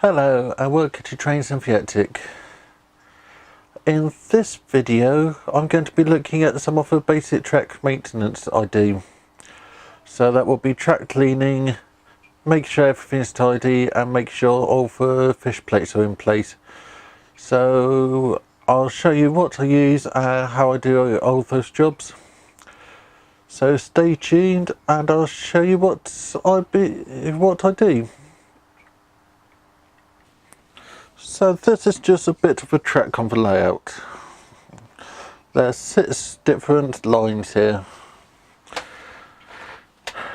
Hello and welcome to Train Synthetix. In this video I'm going to be looking at some of the basic track maintenance I do. So that will be track cleaning, make sure everything's tidy and make sure all the fish plates are in place. So I'll show you what I use and how I do all those jobs. So stay tuned and I'll show you what I do. So this is just a bit of a track on the layout. There's 6 different lines here.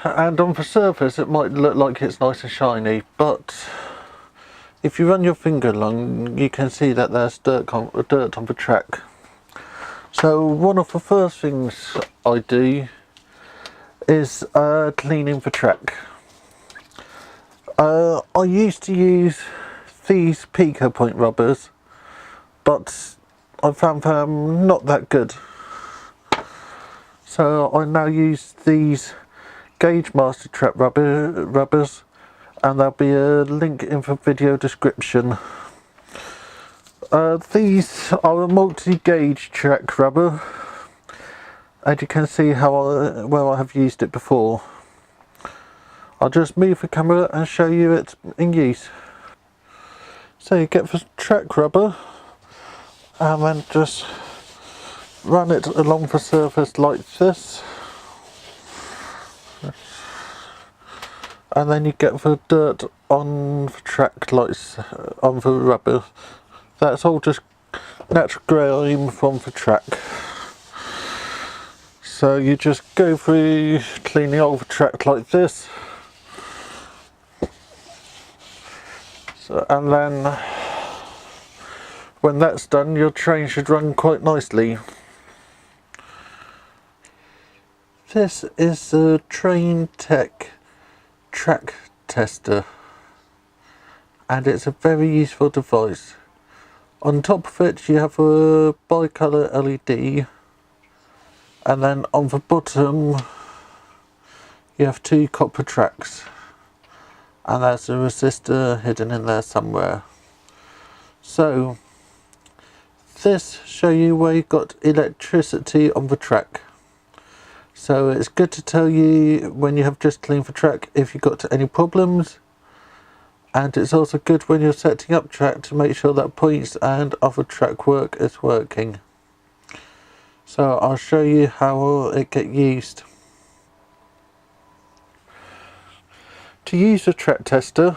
And on the surface it might look like it's nice and shiny, but if you run your finger along you can see that there's dirt on the track. So one of the first things I do is cleaning the track. I used to use these Pico Point rubbers, but I found them not that good. So I now use these Gauge Master Track rubbers, and there'll be a link in the video description. These are a multi-gauge track rubber, and you can see how well I have used it before. I'll just move the camera and show you it in use. So you get the track rubber and then just run it along the surface like this, and then you get the dirt on the track, like on the rubber. That's all just natural grime from the track. So you just go through cleaning all the track like this. So, and then when that's done, your train should run quite nicely. This is a Traintec track tester, and it's a very useful device. On top of it you have a bicolour LED, and then on the bottom you have 2 copper tracks, and there's a resistor hidden in there somewhere. So this shows you where you've got electricity on the track. So it's good to tell you when you have just cleaned the track if you've got any problems, and it's also good when you're setting up track to make sure that points and other track work is working. So I'll show you how it gets used. To use the track tester,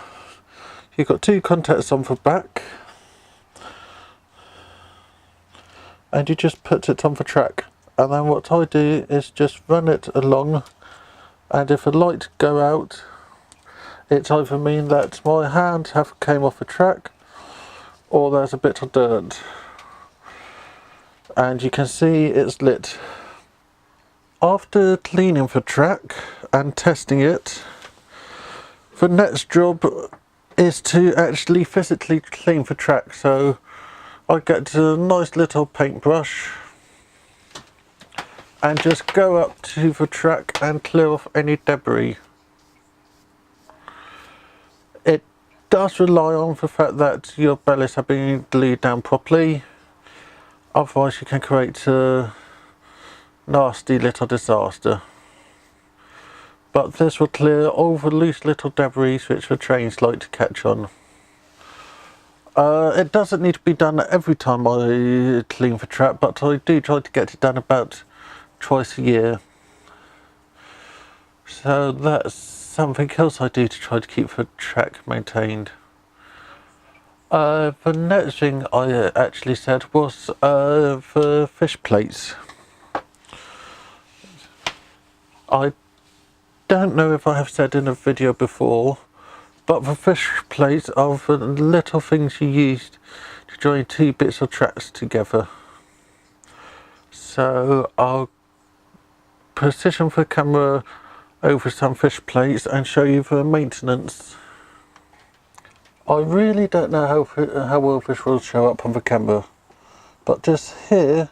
you've got 2 contacts on the back, and you just put it on the track, and then what I do is just run it along, and if the lights go out it either means that my hand have came off the track or there's a bit of dirt, and you can see it's lit. After cleaning the track and testing it, the next job is to actually physically clean the track. So I get a nice little paintbrush and just go up to the track and clear off any debris. It does rely on the fact that your bellies have been glued down properly, otherwise you can create a nasty little disaster. But this will clear all the loose little debris which the trains like to catch on. It doesn't need to be done every time I clean the track, but I do try to get it done about twice a year. So that's something else I do to try to keep the track maintained. The next thing I actually said was the fish plates. I don't know if I have said in a video before, but the fish plates are the little things you use to join 2 bits of tracks together. So I'll position the camera over some fish plates and show you the maintenance. I really don't know how well this will show up on the camera, but just here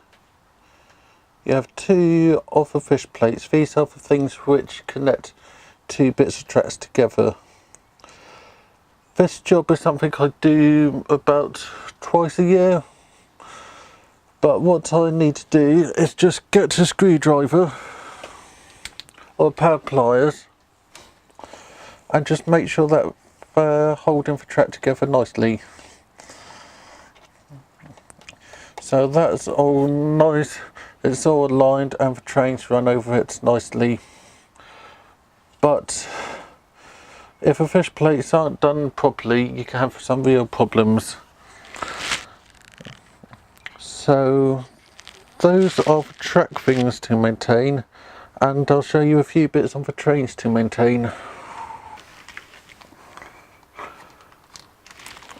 you have 2 of the fish plates. These are the things which connect 2 bits of tracks together. This job is something I do about twice a year, but what I need to do is just get a screwdriver or a pair of pliers and just make sure that they're holding the track together nicely. So that's all nice, it's all aligned and the trains run over it nicely. But if the fish plates aren't done properly, you can have some real problems. So those are the track things to maintain, and I'll show you a few bits on the trains to maintain.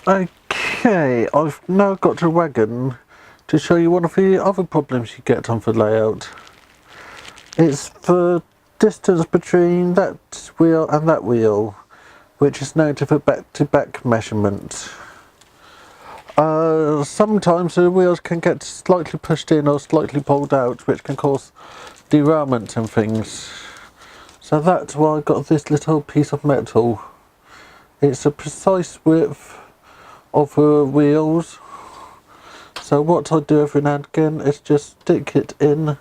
Okay, I've now got a wagon to show you one of the other problems you get on the layout. It's the distance between that wheel and that wheel, which is known to the back-to-back measurement. Sometimes the wheels can get slightly pushed in or slightly pulled out, which can cause derailment and things. So that's why I got this little piece of metal. It's a precise width of the wheels. So what I do every now and again is just stick it in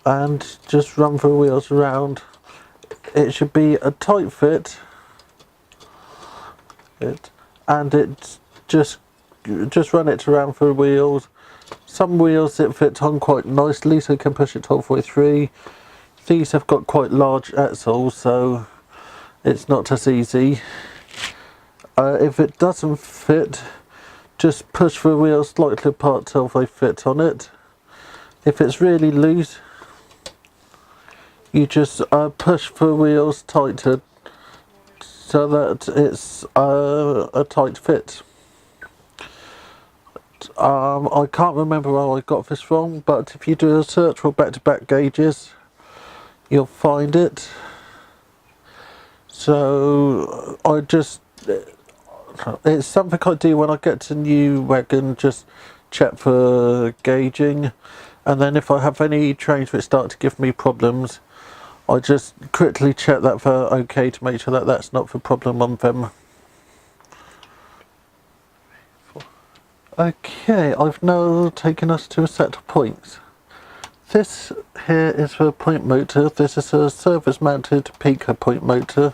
and just run the wheels around. It should be a tight fit, and it's just run it around the wheels. Some wheels it fits on quite nicely, so you can push it all the way through. These have got quite large axles, so it's not as easy. If it doesn't fit, just push the wheels slightly apart till they fit on it. If it's really loose, you just push the wheels tighter so that it's a tight fit. I can't remember how I got this wrong, but if you do a search for back-to-back gauges, you'll find it. So it's something I do when I get a new wagon, just check for gauging, and then if I have any trains which start to give me problems, I just quickly check that they're okay to make sure that that's not the problem on them. Okay, I've now taken us to a set of points. This here is the point motor. This is a surface mounted Pico point motor,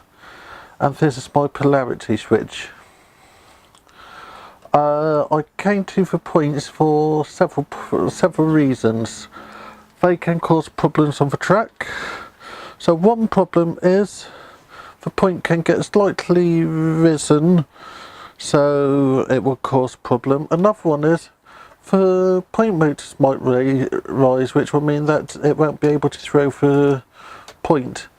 and this is my polarity switch. I came to the points for several reasons. They can cause problems on the track. So one problem is the point can get slightly risen, so it will cause a problem. Another one is the point motors might rise, which will mean that it won't be able to throw the point.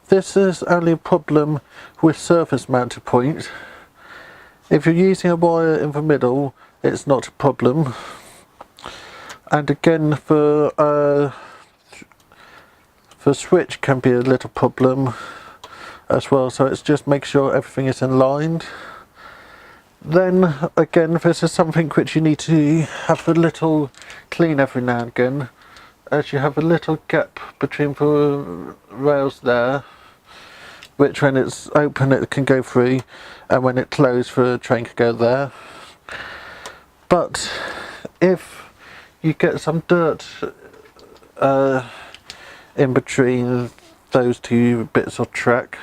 This is only a problem with surface mounted points. If you're using a wire in the middle, it's not a problem. And again, the switch can be a little problem as well, so it's just make sure everything is in line. Then again, this is something which you need to have a little clean every now and again, as you have a little gap between the rails there, which when it's open it can go through, and when it closed the train can go there. But if you get some dirt in between those two bits of track,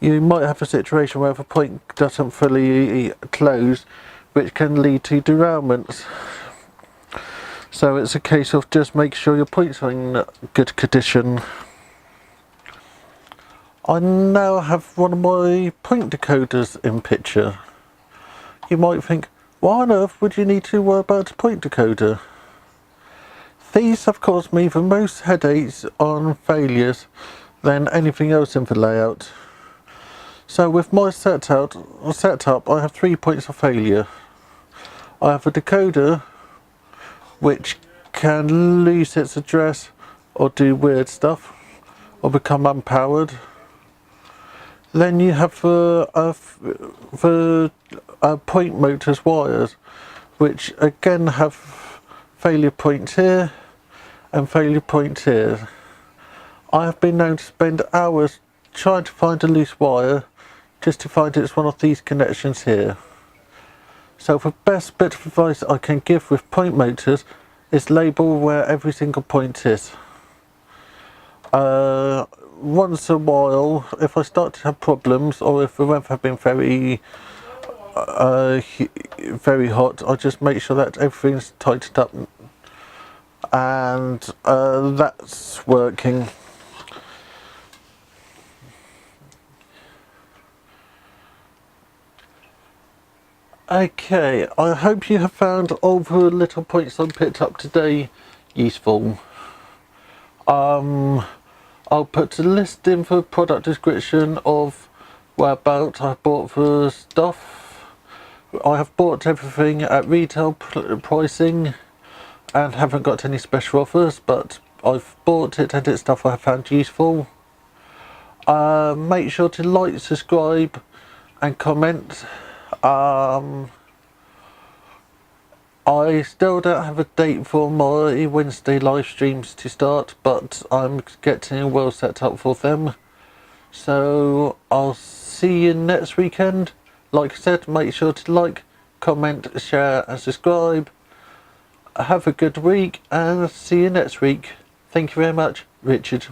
you might have a situation where the point doesn't fully close, which can lead to derailments. So it's a case of just make sure your points are in good condition. I now have one of my point decoders in picture. You might think, why on earth would you need to worry about a point decoder? These have caused me the most headaches on failures than anything else in the layout. So with my setup, I have 3 points of failure. I have a decoder which can lose its address or do weird stuff or become unpowered. Then you have the point motors wires, which again have failure points here and failure points here. I have been known to spend hours trying to find a loose wire, just to find it's one of these connections here. So the best bit of advice I can give with point motors is label where every single point is. Once a while, if I start to have problems, or if the weather have been very hot, I just make sure that everything's tightened up, and that's working. Okay, I hope you have found all the little points I picked up today useful. I'll put a list in the product description of whereabouts I bought the stuff. I have bought everything at retail pricing and haven't got any special offers, but I've bought it and it's stuff I have found useful. Make sure to like, subscribe and comment. I still don't have a date for my Wednesday live streams to start, but I'm getting well set up for them. So I'll see you next weekend. Like I said, make sure to like, comment, share and subscribe. Have a good week and see you next week. Thank you very much, Richard.